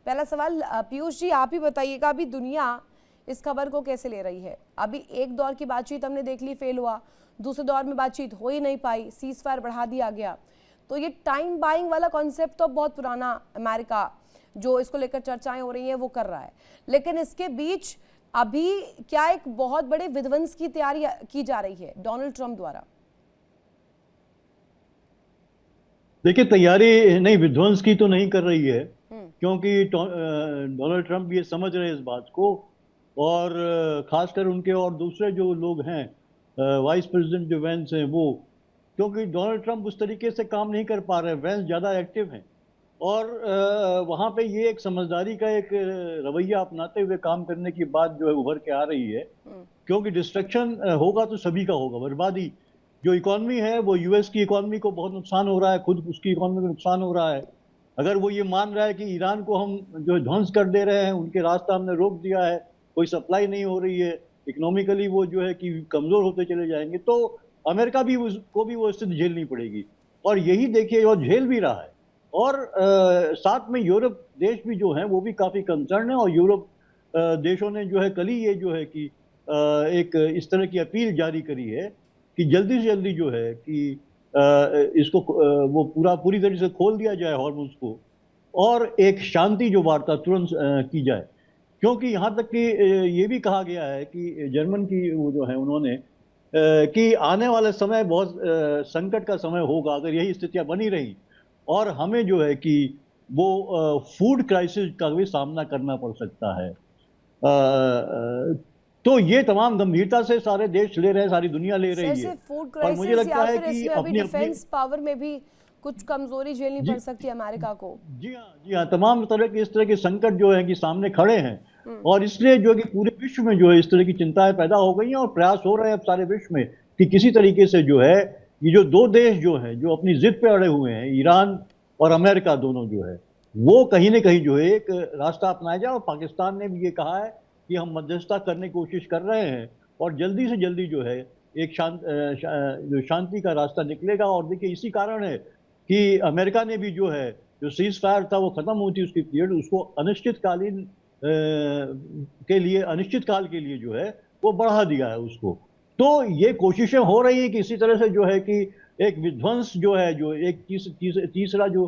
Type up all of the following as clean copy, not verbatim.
पहला सवाल पीयूष जी आप ही बताइएगा, अभी दुनिया इस खबर को कैसे ले रही है? अभी एक दौर की बातचीत हमने देख ली, फेल हुआ, दूसरे दौर में बातचीत हो ही नहीं पाई, सीज फायर बढ़ा दिया गया। तो ये टाइम बाइंग वाला कॉन्सेप्ट तो बहुत पुराना अमेरिका जो इसको लेकर चर्चाएं हो रही हैं वो कर रहा है, लेकिन इसके बीच अभी क्या एक बहुत बड़े विध्वंस की तैयारी की जा रही है डोनाल्ड ट्रंप द्वारा? देखिए, तैयारी नहीं, विध्वंस की तो नहीं कर रही है, क्योंकि डोनाल्ड ट्रंप ये समझ रहे हैं इस बात को। और खासकर उनके और दूसरे जो लोग हैं, वाइस प्रेसिडेंट जो वेंस हैं वो, क्योंकि डोनाल्ड ट्रंप उस तरीके से काम नहीं कर पा रहे हैं, वेंस ज़्यादा एक्टिव हैं। और वहाँ पे ये एक समझदारी का एक रवैया अपनाते हुए काम करने की बात जो है उभर के आ रही है। क्योंकि डिस्ट्रक्शन होगा तो सभी का होगा, बर्बादी। जो इकॉनमी है वो यूएस की इकॉनमी को बहुत नुकसान हो रहा है, खुद उसकी इकॉनमी को नुकसान हो रहा है। अगर वो ये मान रहा है कि ईरान को हम जो ध्वंस कर दे रहे हैं, उनके रास्ता हमने रोक दिया है, कोई सप्लाई नहीं हो रही है, इकोनॉमिकली वो जो है कि कमजोर होते चले जाएंगे, तो अमेरिका भी उसको भी वो स्थिति झेलनी पड़ेगी। और यही देखिए, और झेल भी रहा है। और साथ में यूरोप देश भी जो है वो भी काफी कंसर्न है। और यूरोप देशों ने जो है कल ही ये जो है कि एक इस तरह की अपील जारी करी है कि जल्दी से जल्दी जो है कि इसको वो पूरी तरह से खोल दिया जाए हॉर्मुज को, और एक शांति जो वार्ता तुरंत की जाए। क्योंकि यहाँ तक कि ये भी कहा गया है कि जर्मन की वो जो है उन्होंने कि आने वाला समय बहुत संकट का समय होगा अगर यही स्थितियां बनी रही, और हमें जो है कि वो फूड क्राइसिस का भी सामना करना पड़ सकता है। तो ये तमाम गंभीरता से सारे देश ले रहे हैं, सारी दुनिया ले सर रही है। सिर्फ फूड और मुझे क्राइसिस या लगता है फिर कि इसमें अभी अपनी अपनी डिफेंस पावर में भी कुछ कमजोरी झेलनी जी पड़ सकती है अमेरिका को? जी हाँ, जी हाँ, तमाम तरह के इस तरह के संकट जो है कि सामने खड़े हैं। और इसलिए जो है कि पूरे विश्व में जो है इस तरह की चिंताएं पैदा हो गई हैं, और प्रयास हो रहे हैं अब सारे विश्व में कि किसी तरीके से जो है ये जो दो देश जो है जो अपनी जिद पे अड़े हुए हैं, ईरान और अमेरिका दोनों जो है, वो कहीं ना कहीं जो है एक रास्ता अपनाया जाए। और पाकिस्तान ने भी ये कहा है कि हम मध्यस्थता करने की कोशिश कर रहे हैं, और जल्दी से जल्दी जो है एक जो शांति का रास्ता निकलेगा। और देखिए, इसी कारण है कि अमेरिका ने भी जो है जो सीज फायर था वो खत्म हुई थी उसकी पीरियड, उसको अनिश्चितकालीन के लिए, अनिश्चित काल के लिए जो है वो बढ़ा दिया है उसको। तो ये कोशिशें हो रही है कि इसी तरह से जो है कि एक विध्वंस जो है, जो एक तीसरा जो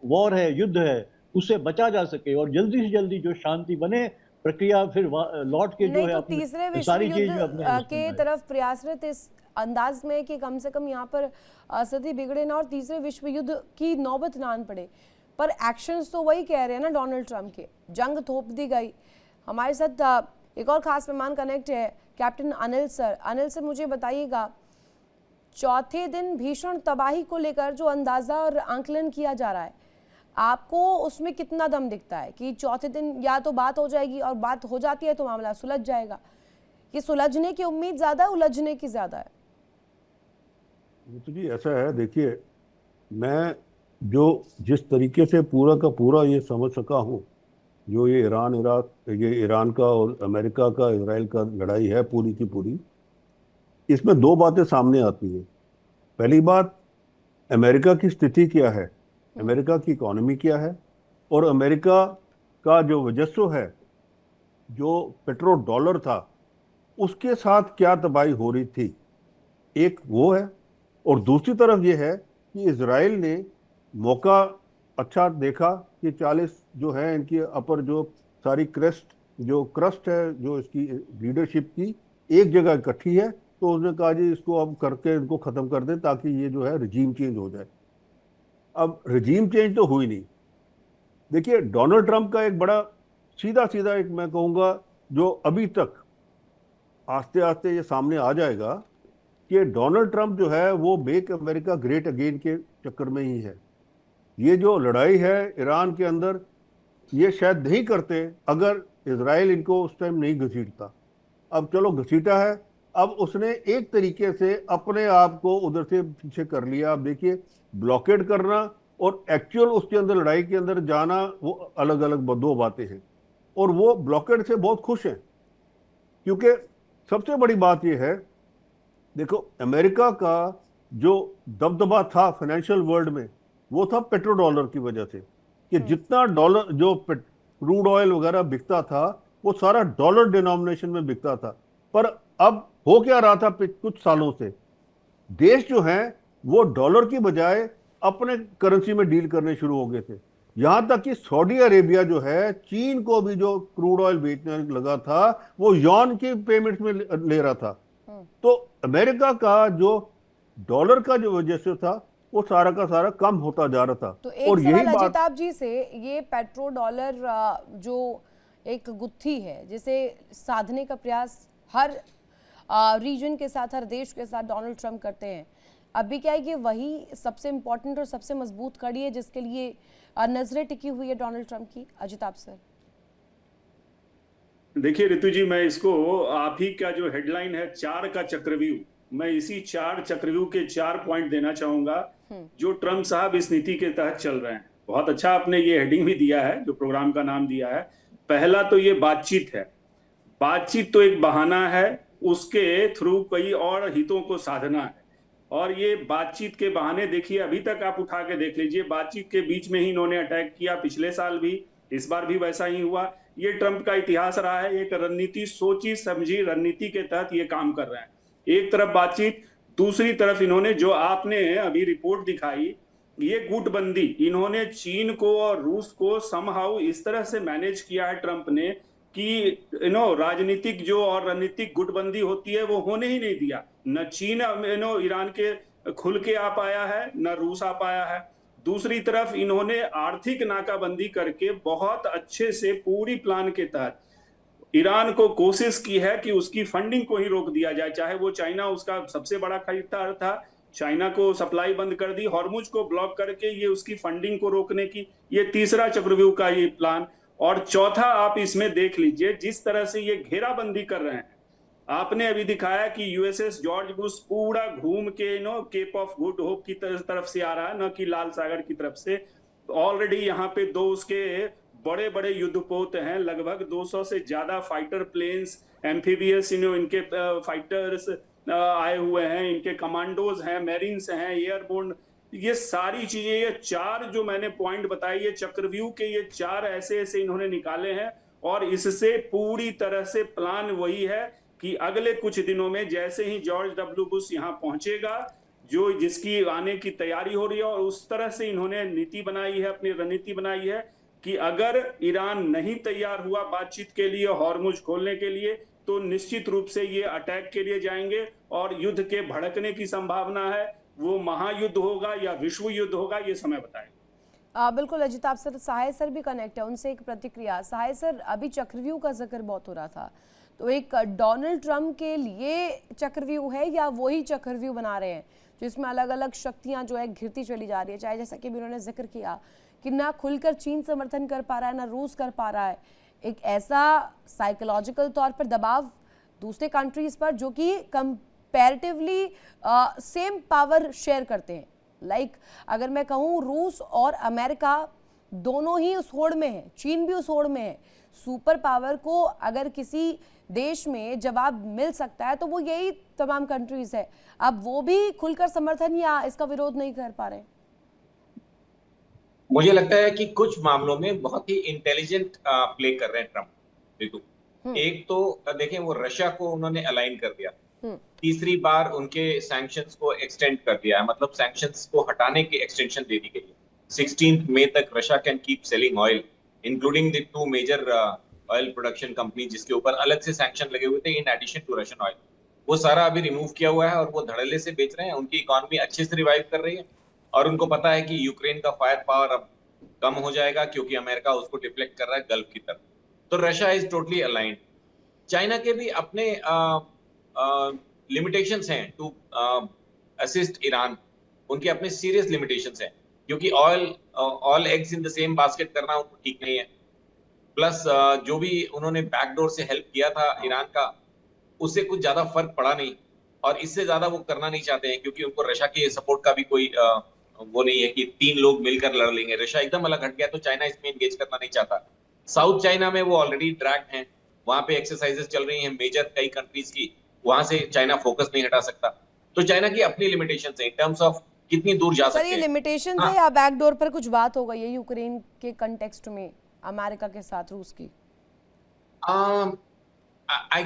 वॉर है, युद्ध है, उससे बचा जा सके, और जल्दी से जल्दी जो शांति बने, प्रक्रिया फिर लौट के जो नहीं है तो तीसरे अपने विश्व सारी युद्ध चीज जो अपने उसमें के आए। तरफ प्रयासरत इस अंदाज में कि कम से कम यहाँ पर स्थिति बिगड़े ना और तीसरे विश्व युद्ध की नौबत ना आन पड़े। पर एक्शंस तो वही कह रहे हैं ना डोनाल्ड ट्रंप के, जंग थोप दी गई। हमारे साथ एक और खास मेहमान कनेक्ट है, captain Anil sir. Anil sir मुझे बताइएगा, चौथे दिन भीषण तबाही को लेकर जो अंदाजा और आंकलन किया जा रहा है, आपको उसमें कितना दम दिखता है कि चौथे दिन या तो बात हो जाएगी, और बात हो जाती है तो मामला सुलझ जाएगा? ये सुलझने की उम्मीद ज्यादा है, उलझने की ज्यादा है? तो जी ऐसा है, देखिए, मैं जो जिस तरीके से पूरा का पूरा ये समझ सका हूँ, जो ये ईरान इराक, ये ईरान का और अमेरिका का इसराइल का लड़ाई है पूरी की पूरी, इसमें दो बातें सामने आती हैं। पहली बात, अमेरिका की स्थिति क्या है, अमेरिका की इकोनॉमी क्या है, और अमेरिका का जो वजस्व है, जो पेट्रो डॉलर था, उसके साथ क्या तबाही हो रही थी, एक वो है। और दूसरी तरफ ये है कि इसराइल ने मौका अच्छा देखा कि 40 जो है इनकी अपर जो सारी क्रस्ट है जो इसकी लीडरशिप की एक जगह इकट्ठी है, तो उसने कहा जी इसको अब करके इनको खत्म कर दें ताकि ये जो है रजीम चेंज हो जाए। अब रजीम चेंज तो हुई नहीं। देखिए, डोनाल्ड ट्रंप का एक बड़ा सीधा सीधा एक मैं कहूँगा जो अभी तक आस्ते आस्ते ये सामने आ जाएगा कि डोनाल्ड ट्रंप जो है वो मेक अमेरिका ग्रेट अगेन के चक्कर में ही है। ये जो लड़ाई है ईरान के अंदर, ये शायद नहीं करते अगर इजराइल इनको उस टाइम नहीं घसीटता। अब चलो घसीटा है, अब उसने एक तरीके से अपने आप को उधर से पीछे कर लिया। अब देखिए, ब्लॉकेड करना और एक्चुअल उसके अंदर लड़ाई के अंदर जाना वो अलग अलग दो बातें हैं। और वो ब्लॉकेड से बहुत खुश हैं, क्योंकि सबसे बड़ी बात यह है, देखो, अमेरिका का जो दबदबा था फाइनेंशियल वर्ल्ड में, वो था पेट्रो डॉलर की वजह से। कि जितना डॉलर जो क्रूड ऑयल वगैरह बिकता था वो सारा डॉलर डिनोमिनेशन में बिकता था। पर अब हो क्या रहा था कुछ सालों से, देश जो हैं वो डॉलर की बजाय अपने करेंसी में डील करने शुरू हो गए थे। यहां तक कि सऊदी अरेबिया जो है चीन को भी जो क्रूड ऑयल बेचने लगा था वो यॉन की पेमेंट में ले रहा था। तो अमेरिका का जो डॉलर का जो वजह से था वो सारा का सारा कम होता जा रहा था। तो एक और यही सवाल बात अजिताभ जी से, ये पेट्रो डॉलर जो एक गुत्थी है जिसे साधने का प्रयास हर रीजन के साथ, हर देश के साथ डोनाल्ड ट्रंप करते हैं, अभी क्या है कि वही सबसे इम्पोर्टेंट और सबसे मजबूत कड़ी है जिसके लिए नजरें टिकी हुई है डोनाल्ड ट्रंप की? अजिताभ सर। देखिए ऋतु जी, मैं इसको आप ही का जो हेडलाइन है 4 का चक्रव्यूह, मैं इसी 4 चक्रव्यूह के 4 पॉइंट देना चाहूंगा जो ट्रंप साहब इस नीति के तहत चल रहे हैं। बहुत अच्छा आपने ये हेडिंग भी दिया है, जो प्रोग्राम का नाम दिया है। पहला तो ये बातचीत है। बातचीत तो एक बहाना है, उसके थ्रू कई और हितों को साधना है। और ये बातचीत के बहाने देखिए, अभी तक आप उठा के देख लीजिए, बातचीत के बीच में ही इन्होंने अटैक किया, पिछले साल भी, इस बार भी वैसा ही हुआ। ये ट्रंप का इतिहास रहा है, एक रणनीति, सोची समझी रणनीति के तहत ये काम कर रहे हैं। एक तरफ बातचीत, दूसरी तरफ इन्होंने जो आपने अभी रिपोर्ट दिखाई, ये गुटबंदी, इन्होंने चीन को और रूस को समहाउ इस तरह से मैनेज किया है ट्रंप ने कि राजनीतिक जो और रणनीतिक गुटबंदी होती है वो होने ही नहीं दिया। न चीन ईरान के खुल के आ पाया है, न रूस आ पाया है। दूसरी तरफ इन्होंने आर्थिक नाकाबंदी करके बहुत अच्छे से पूरी प्लान के तहत ईरान को कोशिश की है कि उसकी फंडिंग को ही रोक दिया जाए, चाहे वो चाइना उसका सबसे बड़ा खरीदार था, चाइना को सप्लाई बंद कर दी, हॉर्मुज को ब्लॉक करके ये उसकी फंडिंग को रोकने की, ये तीसरा चक्रव्यूह का ये प्लान। और चौथा आप इसमें देख लीजिए जिस तरह से ये घेराबंदी कर रहे हैं। आपने अभी दिखाया कि यूएसएस जॉर्ज बुश पूरा घूम के केप ऑफ गुड होप की तरफ से आ रहा है, न कि लाल सागर की तरफ से। ऑलरेडी यहाँ पे 2 उसके बड़े बड़े युद्धपोत हैं, लगभग 200 से ज्यादा फाइटर प्लेन्स, एम्फीबियस इनके फाइटर्स आए हुए हैं, इनके कमांडोज हैं, मेरिन्स हैं, एयरबोर्न, ये सारी चीजें, ये 4 जो मैंने पॉइंट बताई, ये चक्रव्यूह के ये 4 ऐसे ऐसे इन्होंने निकाले हैं। और इससे पूरी तरह से प्लान वही है कि अगले कुछ दिनों में जैसे ही जॉर्ज डब्ल्यू बुश यहाँ पहुंचेगा, जो जिसकी आने की तैयारी हो रही है, और उस तरह से इन्होंने नीति बनाई है, अपनी रणनीति बनाई है कि अगर ईरान नहीं तैयार हुआ बातचीत के लिए, हॉर्मुज खोलने के लिए, तो निश्चित रूप से ये अटैक के लिए जाएंगे और युद्ध के भड़कने की संभावना है। वो महायुद्ध होगा या विश्व युद्ध होगा, ये समय बताएगा। बिल्कुल अजिताभ सर, सहाय सर भी कनेक्ट है, उनसे एक प्रतिक्रिया। सहाय सर, अभी चक्रव्यूह का जिक्र बहुत हो रहा था, तो एक डोनाल्ड ट्रंप के लिए चक्रव्यूह है या वही चक्रव्यूह बना रहे हैं जिसमें अलग अलग शक्तियां जो है घिरती चली जा रही है, चाहे जैसा कि भी उन्होंने जिक्र किया कि ना खुलकर चीन समर्थन कर पा रहा है, ना रूस कर पा रहा है, एक ऐसा साइकोलॉजिकल तौर पर दबाव दूसरे कंट्रीज पर जो कि कंपैरेटिवली सेम पावर शेयर करते हैं। लाइक अगर मैं कहूँ रूस और अमेरिका दोनों ही उस होड़ में है, चीन भी उस होड़ में है। सुपर पावर को अगर किसी देश में जवाब मिल सकता है तो वो यही तमाम कंट्रीज है। अब वो भी खुलकर समर्थन या इसका विरोध नहीं कर पा रहे। मुझे लगता है कि कुछ मामलों में बहुत ही इंटेलिजेंट प्ले कर रहे हैं ट्रम्प। देखो, एक तो देखें, वो रशिया को उन्होंने अलाइन कर दिया, तीसरी बार उनके सैंक्शंस को एक्सटेंड कर दिया है, मतलब सैंक्शंस को हटाने की एक्सटेंशन दे दी गई है। 16 मई तक Russia can keep selling oil including the 2 major oil production company जिसके ऊपर अलग से सैंक्शन लगे हुए थे in addition to Russian oil. वो सारा अभी रिमूव किया हुआ है और वो धड़ल्ले से बेच रहे हैं। उनकी इकोनॉमी अच्छे से रिवाइव कर रही है और उनको पता है कि यूक्रेन का फायर पावर अब कम हो जाएगा क्योंकि अमेरिका उसको डिफ्लेक्ट कर रहा है गल्फ की तरफ। तो Russia is totally aligned. China के भी अपने लिमिटेशंस हैं टू असिस्ट ईरान, उनके अपने सीरियस लिमिटेशंस हैं क्योंकि all eggs in the same basket करना उनको ठीक नहीं है। प्लस जो भी उन्होंने बैकडोर से हेल्प किया था ईरान का, उससे कुछ ज्यादा फर्क पड़ा नहीं और इससे ज्यादा वो करना नहीं चाहते हैं क्योंकि उनको रशिया के सपोर्ट का भी कोई वो नहीं है कि 3 लोग मिलकर लड़ लेंगे। रशिया एकदम अलग हट गया तो चाइना इसमें एंगेज करना नहीं चाहता। साउथ चाइना में वो ऑलरेडी ट्रैक्ड हैं, वहां पे एक्सरसाइजेस चल रही हैं मेजर कई कंट्रीज की, वहां से चाइना फोकस नहीं हटा सकता। तो चाइना की अपनी लिमिटेशंस है इन टर्म्स ऑफ कितनी दूर जा सर सकते ये हैं। लिमिटेशन हाँ, है या बैकडोर पर कुछ बात हो गई है यूक्रेन के कंटेक्स्ट में अमेरिका के साथ रूस की? I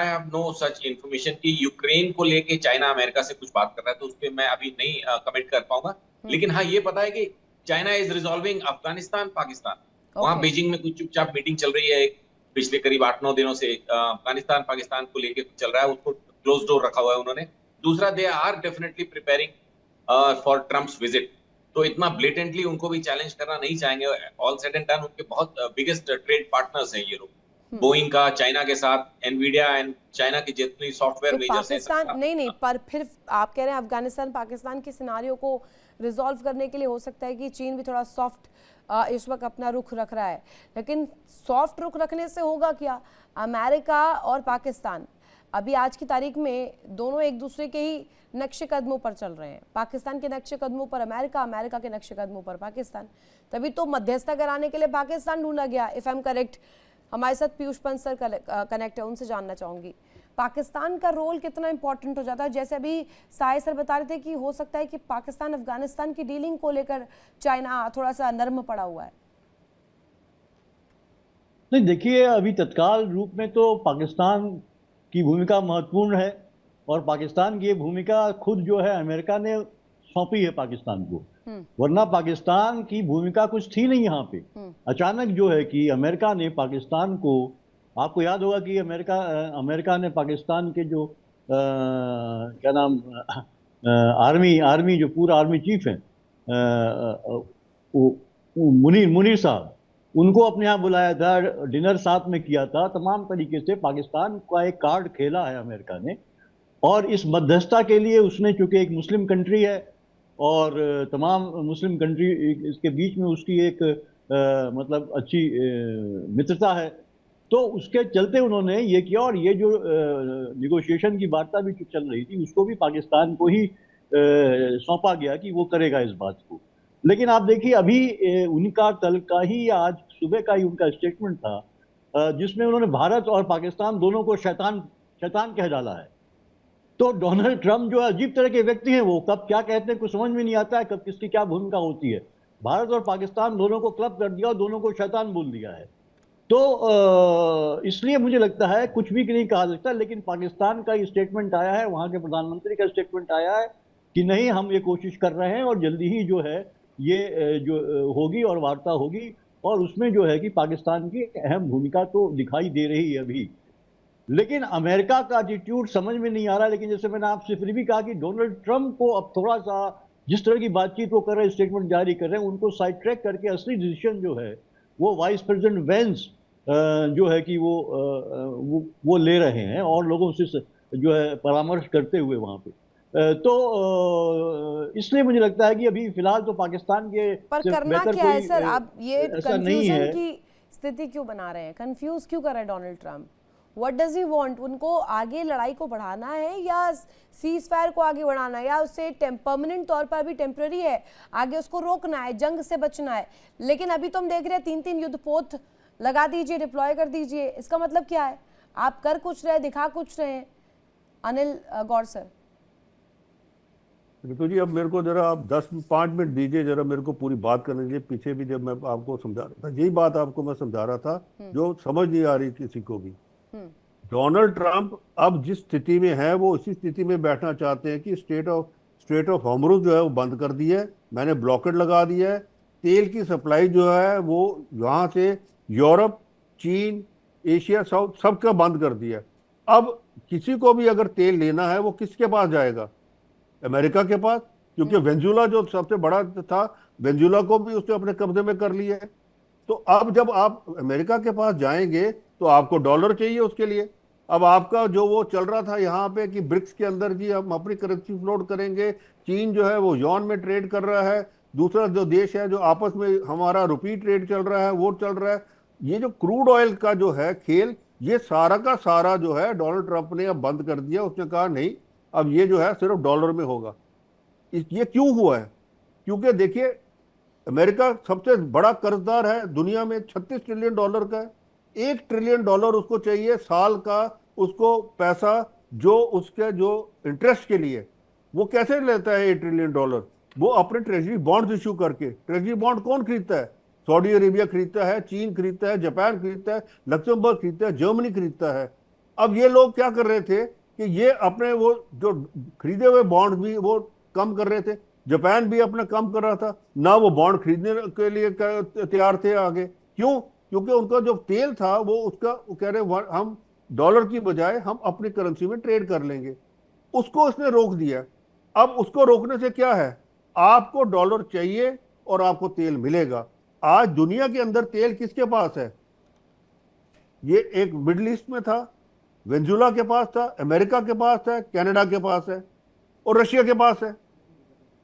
have no such information कि यूक्रेन को लेके चाइना अमेरिका से कुछ बात कर रहा है, तो उस पर मैं अभी नहीं कमेंट कर पाऊंगा। लेकिन हाँ, ये पता है कि China is resolving Afghanistan Pakistan. वहां Okay. बीजिंग में कुछ चुपचाप मीटिंग चल रही है पिछले करीब 8-9 दिनों से। अफगानिस्तान पाकिस्तान को लेके कुछ चल रहा है, उसको क्लोज डोर रखा हुआ है उन्होंने। दूसरा, they are definitely preparing for Trump's visit. तो इतना ब्लेटेंटली उनको भी चैलेंज करना नहीं चाहेंगे। ऑल सेड एंड डन उनके बहुत बिगेस्ट ट्रेड पार्टनर्स हैं ये लोग, बोइंग का चाइना के साथ, एनवीडिया एंड चाइना की जितनी सॉफ्टवेयर तो मेजर्स हैं पाकिस्तान सबका। नहीं, पर फिर आप कह रहे हैं अफगानिस्तान पाकिस्तान के सिनारियो को रिजॉल्व करने के लिए हो सकता है कि चीन भी थोड़ा सॉफ्ट इस वक्त अपना रुख रख रहा है, लेकिन सॉफ्ट रुख रखने से होगा क्या? अमेरिका और पाकिस्तान अभी आज की तारीख में दोनों एक दूसरे के ही नक्शे कदमों पर चल रहे हैं। पाकिस्तान के नक्शे कदमों पर अमेरिका, अमेरिका के नक्शे कदमों पर पाकिस्तान। तभी तो मध्यस्थता कराने के लिए पाकिस्तान ढूंढा गया, इफ आई एम करेक्ट। हमारे साथ पीयूष पंत सर कनेक्ट है, उनसे जानना चाहूंगी पाकिस्तान का रोल कितना इंपॉर्टेंट हो जाता है। जैसे अभी साय सर बता रहे थे कि हो सकता है कि पाकिस्तान अफगानिस्तान की डीलिंग को लेकर चाइना थोड़ा सा नर्म पड़ा हुआ है। नहीं, देखिए, अभी तत्काल रूप में तो पाकिस्तान की भूमिका महत्वपूर्ण है, और पाकिस्तान की ये भूमिका खुद जो है अमेरिका ने सौंपी है पाकिस्तान को। वरना पाकिस्तान की भूमिका कुछ थी नहीं यहाँ पे। अचानक जो है कि अमेरिका ने पाकिस्तान को, आपको याद होगा कि अमेरिका ने पाकिस्तान के जो क्या नाम, आर्मी जो पूरा आर्मी चीफ है, मुनीर साहब, उनको अपने यहाँ बुलाया था, डिनर साथ में किया था। तमाम तरीके से पाकिस्तान का एक कार्ड खेला है अमेरिका ने। और इस मध्यस्थता के लिए उसने, चूंकि एक मुस्लिम कंट्री है और तमाम मुस्लिम कंट्री इसके बीच में उसकी एक मतलब अच्छी मित्रता है, तो उसके चलते उन्होंने ये किया। और ये जो निगोशिएशन की वार्ता भी चल रही थी, उसको भी पाकिस्तान को ही सौंपा गया कि वो करेगा इस बात को। लेकिन आप देखिए, अभी उनका कल का ही या आज सुबह का ही उनका स्टेटमेंट था जिसमें उन्होंने भारत और पाकिस्तान दोनों को शैतान शैतान कह डाला है। तो डोनाल्ड ट्रम्प जो अजीब तरह के व्यक्ति हैं, वो कब क्या कहते हैं कुछ समझ में नहीं आता है, कब किसकी क्या भूमिका होती है। भारत और पाकिस्तान दोनों को क्लब कर दिया और दोनों को शैतान बोल दिया है। तो इसलिए मुझे लगता है कुछ भी नहीं कहा सकता, लेकिन पाकिस्तान का स्टेटमेंट आया है, वहां के प्रधानमंत्री का स्टेटमेंट आया है कि नहीं, हम ये कोशिश कर रहे हैं और जल्दी ही जो है ये जो होगी और वार्ता होगी, और उसमें जो है कि पाकिस्तान की अहम भूमिका तो दिखाई दे रही है अभी। लेकिन अमेरिका का एटीट्यूड समझ में नहीं आ रहा। लेकिन जैसे मैंने आपसे फिर भी कहा कि डोनाल्ड ट्रंप को अब थोड़ा सा जिस तरह की बातचीत वो कर रहे हैं, स्टेटमेंट जारी कर रहे हैं, उनको साइड ट्रैक करके असली डिसीजन जो है वो वाइस प्रेसिडेंट वेंस जो है कि वो ले रहे हैं, और लोगों से जो है परामर्श करते हुए वहां पे। तो इसलिए मुझे लगता है कि अभी फिलहाल तो पाकिस्तान के पर सिर्फ करना बेहतर क्या है कोई सर? आप ये ऐसा नहीं कंफ्यूजन है। की स्थिति क्यों बना रहे हैं? कंफ्यूज क्यों कर रहे हैं Donald Trump? What does he want? उनको आगे लड़ाई को बढ़ाना है या सीज फायर को आगे बढ़ाना है, या उससे परमानेंट तौर पर अभी टेम्पररी है, आगे उसको रोकना है, जंग से बचना है? लेकिन अभी तो हम देख रहे हैं 3-3 युद्धपोत लगा दीजिए, डिप्लॉय कर दीजिए। इसका मतलब क्या है? आप कर कुछ रहे, दिखा कुछ रहे हैं। अनिल गौर सर। तो जी, अब मेरे को जरा आप 10-5 मिनट दीजिए, जरा मेरे को पूरी बात करने के लिए। पीछे भी जब मैं आपको समझा रहा था, यही बात आपको मैं समझा रहा था जो समझ नहीं आ रही किसी को भी। डोनाल्ड ट्रंप अब जिस स्थिति में है, वो उसी स्थिति में बैठना चाहते हैं कि स्ट्रेट ऑफ हॉर्मुज़ जो है वो बंद कर दिया है, मैंने ब्लॉकेट लगा दिया है। तेल की सप्लाई जो है वो यहाँ से यूरोप, चीन, एशिया, साउथ सबका बंद कर दिया है। अब किसी को भी अगर तेल लेना है, वो किसके पास जाएगा? अमेरिका के पास, क्योंकि वेनेजुएला जो सबसे बड़ा था, वेनेजुएला को भी उसने अपने कब्जे में कर लिया है। तो अब जब आप अमेरिका के पास जाएंगे तो आपको डॉलर चाहिए उसके लिए। अब आपका जो वो चल रहा था यहाँ पे कि ब्रिक्स के अंदर जी हम अपनी करेंसी फ्लोट करेंगे, चीन जो है वो यॉन में ट्रेड कर रहा है, दूसरा जो देश है जो आपस में हमारा रुपी ट्रेड चल रहा है वो चल रहा है। ये जो क्रूड ऑयल का जो है खेल, ये सारा का सारा जो है डोनाल्ड ट्रंप ने अब बंद कर दिया। उसने कहा नहीं, अब ये जो है सिर्फ डॉलर में होगा। ये क्यों हुआ है? क्योंकि देखिए, अमेरिका सबसे बड़ा कर्जदार है दुनिया में, 36 ट्रिलियन डॉलर का है। 1 ट्रिलियन डॉलर उसको चाहिए साल का, उसको पैसा जो उसके जो इंटरेस्ट के लिए। वो कैसे लेता है $8 ट्रिलियन? वो अपने ट्रेजरी बॉन्ड्स इशू करके। ट्रेजरी बॉन्ड कौन खरीदता है? सऊदी अरेबिया खरीदता है, चीन खरीदता है, जापान खरीदता है, लक्समबर्ग खरीदता है, जर्मनी खरीदता है। अब ये लोग क्या कर रहे थे कि ये अपने वो जो खरीदे हुए बॉन्ड भी वो कम कर रहे थे। जापान भी अपना कम कर रहा था, ना वो बॉन्ड खरीदने के लिए तैयार थे आगे। क्यों? क्योंकि उनका जो तेल था वो उसका वो कह रहे हम डॉलर की बजाय हम अपनी करेंसी में ट्रेड कर लेंगे। उसको उसने रोक दिया। अब उसको रोकने से क्या है? आपको डॉलर चाहिए और आपको तेल मिलेगा। आज दुनिया के अंदर तेल किसके पास है? ये एक मिडिल ईस्ट में था, वेनेजुएला के पास था, अमेरिका के पास है, कनाडा के पास है और रशिया के पास है।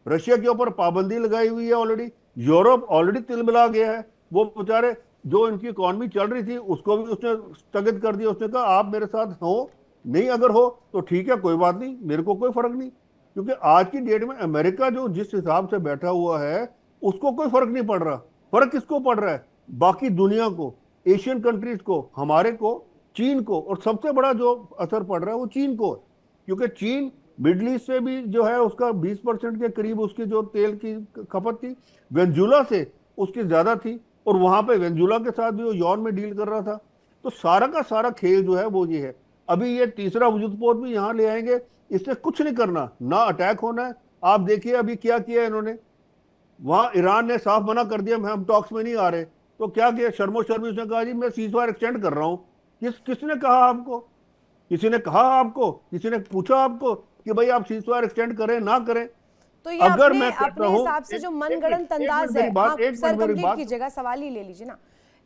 रशिया के ऊपर पाबंदी लगाई हुई है ऑलरेडी। यूरोप ऑलरेडी तिलमिला गया है। वो बेचारे जो इनकी इकोनॉमी चल रही थी उसको भी उसने स्थगित कर दिया। उसने कहा आप मेरे साथ हो, नहीं अगर हो तो ठीक है, कोई बात नहीं, मेरे को कोई फर्क नहीं। क्योंकि आज की डेट में अमेरिका जो जिस हिसाब से बैठा हुआ है उसको कोई फर्क नहीं पड़ रहा। फर्क किसको पड़ रहा है? बाकी दुनिया को, एशियन कंट्रीज को, हमारे को, चीन को। और सबसे बड़ा जो असर पड़ रहा है वो चीन को है। क्योंकि चीन मिडल ईस्ट से भी जो है उसका 20% के करीब उसकी जो तेल की खपत थी, वेनेजुएला से उसकी ज्यादा थी। और वहां पे वेनेजुएला के साथ भी वो यौन में डील कर रहा था। तो सारा का सारा खेल जो है वो ये है। अभी ये तीसरा वजूदपोत भी यहाँ ले आएंगे। इससे कुछ नहीं करना, ना अटैक होना है। आप देखिए अभी क्या किया इन्होंने। वहां ईरान ने साफ मना कर दिया हम टॉक्स में नहीं आ रहे। तो क्या किया? शर्मो शर्मी उसने कहा जी मैं सीजफायर एक्सटेंड कर रहा हूं। किसने कहा आपको? किसी ने कहा आपको? किसी ने पूछा आपको कि भाई आप सीजफायर एक्सटेंड करें ना करें? तो ये अगर अपने मैं कहता अपने हूं, हिसाब से जो मनगढ़ंत अंदाज है, हाँ, सर कंप्लीट कीजिएगा, सवाल ही ले लीजिए ना।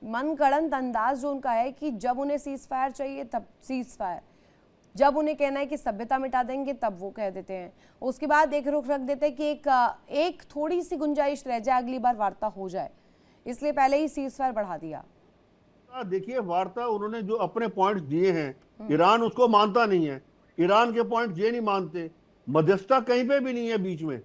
मनगढ़ंत अंदाज जो उनका है कि जब उन्हें सीज फायर चाहिए तब सीज फायर, जब उन्हें कहना है कि सभ्यता मिटा देंगे तब वो कह देते हैं। उसके बाद एक रुख रख देते हैं कि एक थोड़ी सी गुंजाइश रह जाए, अगली बार वार्ता हो जाए, इसलिए पहले ही सीज फायर बढ़ा दिया। देखिए वार्ता उन्होंने जो अपने पॉइंट्स दिए हैं, ईरान उसको मानता नहीं है। ईरान के पॉइंट्स ये नहीं मानते। मध्यस्थता कहीं पे भी नहीं है बीच में।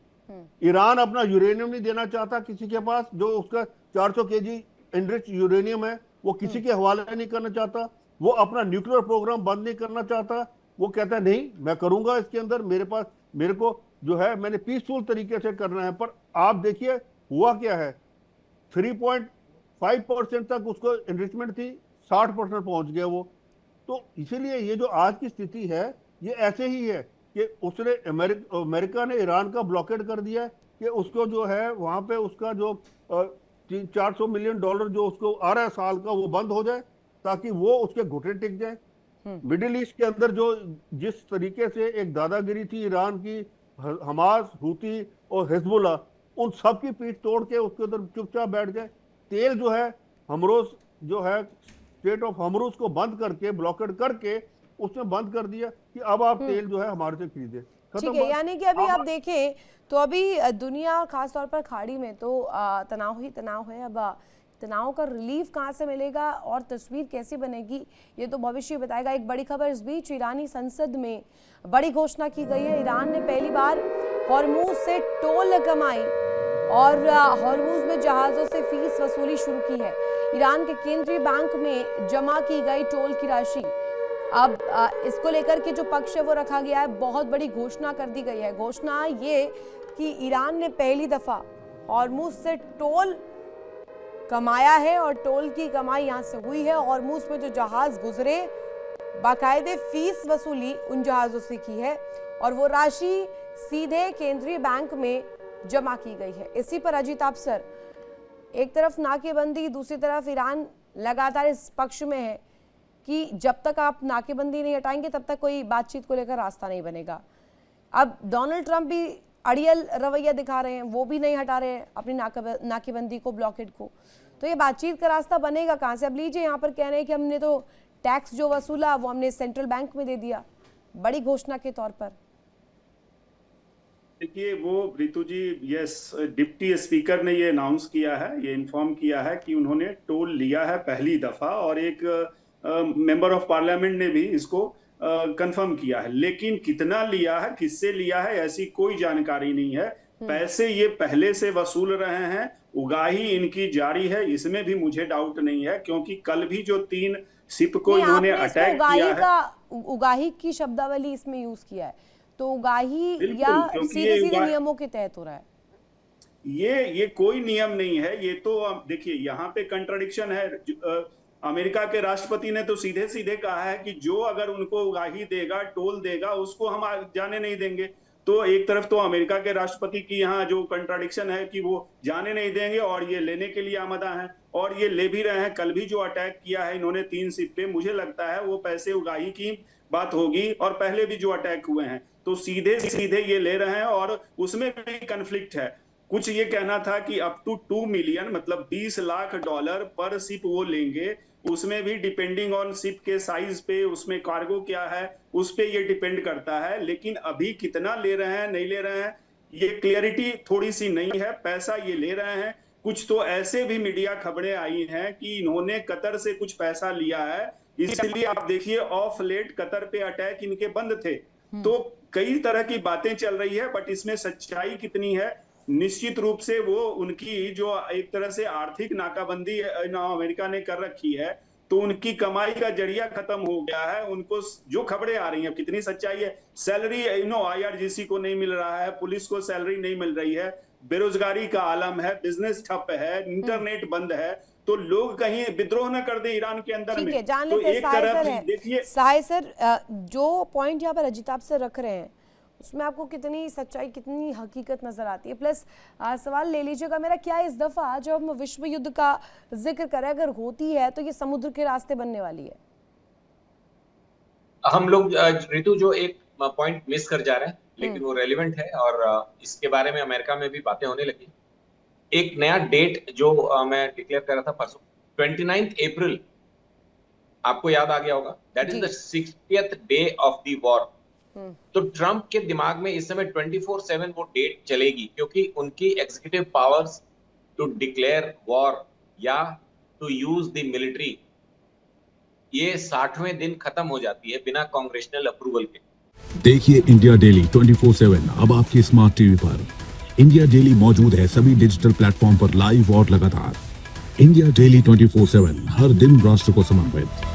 ईरान अपना यूरेनियम नहीं देना चाहता किसी के पास। जो उसका 400 केजी एनरिच यूरेनियम है वो किसी के हवाले नहीं करना चाहता। वो अपना न्यूक्लियर प्रोग्राम बंद नहीं करना चाहता। वो कहता है नहीं मैं करूंगा इसके अंदर, मेरे को जो है मैंने पीसफुल तरीके से करना है। पर आप देखिए हुआ क्या है, 3.5% तक उसको एनरिचमेंट थी, 60% पहुंच गया वो। तो इसीलिए ये जो आज की स्थिति है ये ऐसे ही है कि उसने अमेरिका ने ईरान का ब्लॉकेड कर दिया कि उसको जो है वहां पे उसका जो 400 मिलियन डॉलर जो उसको आ रहा है साल का वो बंद हो जाए ताकि वो उसके घुटने टिक जाए। मिडिल ईस्ट के अंदर जो जिस तरीके से एक दादागिरी थी ईरान की, हमास, हूती और हिजबुल्लाह, उन सब की पीठ तोड़ के उसके अंदर चुपचाप बैठ जाए। तेल जो है हमरोज जो है स्टेट ऑफ हमरूज को बंद करके, ब्लॉकेड करके उसने बंद कर दिया कि अब आप तेल जो है हमारे से खरीदे। ठीक है, यानी कि अभी आप देखें तो अभी दुनिया खासतौर पर खाड़ी में तो तनाव ही तनाव है। अब तनाव का रिलीफ कहाँ से मिलेगा और तस्वीर कैसी बनेगी ये तो भविष्य बताएगा। एक बड़ी खबर इस बीच, ईरानी संसद में बड़ी घोषणा की गई है। ईरान ने पहली बार हॉर्मूज से टोल कमाई और हॉर्मूज में जहाज़ों से फीस वसूली शुरू की है। ईरान के केंद्रीय बैंक में जमा की गई टोल की राशि, अब इसको लेकर के जो पक्ष है वो रखा गया है। बहुत बड़ी घोषणा कर दी गई है। घोषणा ये कि ईरान ने पहली दफा हॉर्मूज से टोल कमाया है और टोल की कमाई यहाँ से हुई है। हॉर्मूज में जो जहाज गुजरे बाकायदे फीस वसूली उन जहाजों से की है और वो राशि सीधे केंद्रीय बैंक में जमा की गई है। इसी पर अजीत आप सर, एक तरफ नाकेबंदी, दूसरी तरफ ईरान लगातार इस पक्ष में है कि जब तक आप नाकेबंदी नहीं हटाएंगे तब तक कोई बातचीत को लेकर रास्ता नहीं बनेगा। अब डोनाल्ड ट्रंप भी अड़ियल रवैया दिखा रहे हैं, वो भी नहीं हटा रहे हैं अपनी नाकेबंदी को, ब्लॉकेड को। तो ये बातचीत का रास्ता बनेगा कहाँ से? अब लीजिए यहाँ पर कह रहे हैं कि हमने तो टैक्स जो वसूला वो हमने सेंट्रल बैंक में दे दिया, बड़ी घोषणा के तौर पर। देखिए वो रितु जी, यस, डिप्टी स्पीकर ने ये अनाउंस किया है, ये इन्फॉर्म किया है कि उन्होंने टोल लिया है पहली दफा और एक मेंबर ऑफ पार्लियामेंट ने भी इसको कंफर्म किया है। लेकिन कितना लिया है, किससे लिया है, ऐसी कोई जानकारी नहीं है। पैसे ये पहले से वसूल रहे हैं, उगाही इनकी जारी है, इसमें भी मुझे डाउट नहीं है। क्योंकि कल भी जो 3 शिप को इन्होंने अटैक किया है, उगाही की शब्दावली इसमें यूज किया है, तो उगाही बिल्कुल, या क्योंकि सीधे ये सीधे उगा- नियमों के तहत हो रहा है? ये कोई नियम नहीं है। ये तो देखिए यहाँ पे कंट्राडिक्शन है। अमेरिका के राष्ट्रपति ने तो सीधे सीधे कहा है कि जो अगर उनको उगाही देगा, टोल देगा, उसको हम जाने नहीं देंगे। तो एक तरफ तो अमेरिका के राष्ट्रपति की यहाँ जो कंट्राडिक्शन है कि वो जाने नहीं देंगे और ये लेने के लिए आमदा है, और ये ले भी रहे हैं। कल भी जो अटैक किया है इन्होंने 3 शिप पे, मुझे लगता है वो पैसे उगाही की बात होगी, और पहले भी जो अटैक हुए हैं तो सीधे सीधे ये ले रहे हैं, और उसमें भी कन्फ्लिक्ट है। कुछ ये कहना था कि अप टू 2 मिलियन मतलब $20 लाख पर शिप वो लेंगे। उसमें भी डिपेंडिंग ऑन शिप के साइज पे, उसमें कार्गो क्या है, उस पे ये डिपेंड करता है। लेकिन अभी कितना ले रहे हैं, नहीं ले रहे हैं, ये क्लियरिटी थोड़ी सी नहीं है। पैसा ये ले रहे हैं। कुछ तो ऐसे भी मीडिया खबरें आई हैं कि इन्होंने कतर से कुछ पैसा लिया है, इसलिए आप देखिए ऑफ लेट कतर पे अटैक इनके बंद थे। तो कई तरह की बातें चल रही है, बट इसमें सच्चाई कितनी है? निश्चित रूप से वो उनकी जो एक तरह से आर्थिक नाकाबंदी अमेरिका ने कर रखी है, तो उनकी कमाई का जरिया खत्म हो गया है। उनको जो खबरें आ रही हैं, कितनी सच्चाई है? सैलरी IRGC को नहीं मिल रहा है, पुलिस को सैलरी नहीं मिल रही है, बेरोजगारी का आलम है, बिजनेस ठप है, इंटरनेट बंद है, तो लोग कहीं विद्रोह न कर दे ईरान के अंदर में। ठीक है, जान तो लेते हैं एक साहिल तरफ सर देखिए, साहिल सर, जो पॉइंट यहाँ पर अजिताभ से रख रहे हैं उसमें आपको कितनी सच्चाई, कितनी हकीकत नजर आती है? प्लस सवाल ले लीजिएगा मेरा, क्या इस दफा जब हम विश्व युद्ध का जिक्र करें, अगर होती है तो ये समुद्र के रास्ते बनने वाली है? हम लोग ऋतु जो एक पॉइंट मिस कर जा रहे हैं, लेकिन वो रेलिवेंट है, और इसके बारे में अमेरिका में भी बातें होने लगी। एक नया डेट जो मैं डिक्लेयर कर रहा था परसों, 29 अप्रैल, आपको याद आ गया होगा, that is the 60th day of the war. तो ट्रंप के दिमाग में इस समय 24/7 वो डेट चलेगी, क्योंकि उनकी executive powers to declare war या टू यूज द मिलिट्री, ये 60वें दिन खत्म हो जाती है बिना कांग्रेशनल अप्रूवल के। देखिए इंडिया डेली 24/7 अब आपके स्मार्ट टीवी पर। इंडिया डेली मौजूद है सभी डिजिटल प्लेटफॉर्म पर लाइव और लगातार। इंडिया डेली 24/7 हर दिन राष्ट्र को समर्पित।